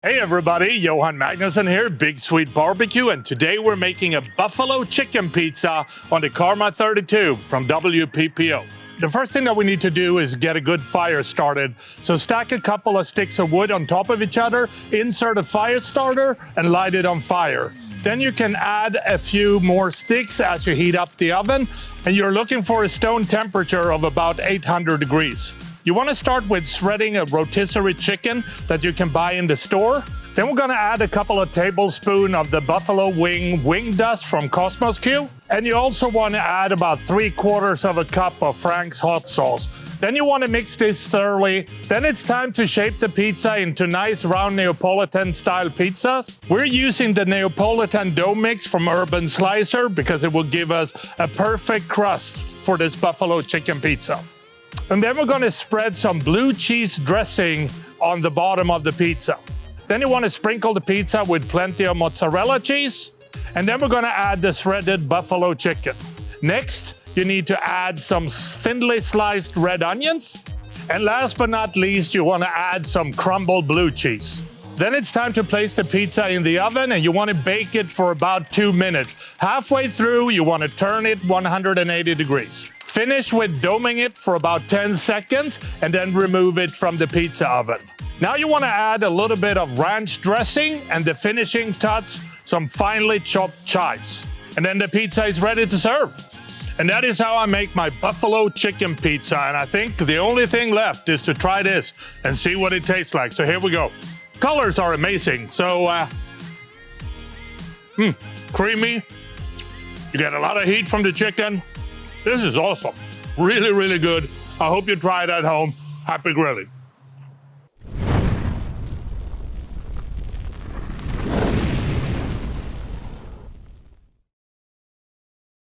Hey everybody, Johan Magnusson here, Big Swede Barbecue, and today we're making a buffalo chicken pizza on the Karma 32 from WPPO. The first thing that we need to do is get a good fire started. So stack a couple of sticks of wood on top of each other, insert a fire starter, and light it on fire. Then you can add a few more sticks as you heat up the oven, and you're looking for a stone temperature of about 800 degrees. You want to start with shredding a rotisserie chicken that you can buy in the store. Then we're going to add a couple of tablespoons of the buffalo wing dust from Cosmos Q. And you also want to add about 3/4 of a cup of Frank's hot sauce. Then you want to mix this thoroughly. Then it's time to shape the pizza into nice round Neapolitan style pizzas. We're using the Neapolitan dough mix from Urban Slicer because it will give us a perfect crust for this buffalo chicken pizza. And then we're going to spread some blue cheese dressing on the bottom of the pizza. Then you want to sprinkle the pizza with plenty of mozzarella cheese. And then we're going to add the shredded buffalo chicken. Next, you need to add some thinly sliced red onions. And last but not least, you want to add some crumbled blue cheese. Then it's time to place the pizza in the oven, and you want to bake it for about 2 minutes. Halfway through, you want to turn it 180 degrees. Finish with doming it for about 10 seconds and then remove it from the pizza oven. Now you want to add a little bit of ranch dressing and the finishing touch, some finely chopped chives. And then the pizza is ready to serve. And that is how I make my buffalo chicken pizza. And I think the only thing left is to try this and see what it tastes like. So here we go. Colors are amazing. So, creamy. You get a lot of heat from the chicken. This is awesome. Really, really good. I hope you try it at home. Happy grilling.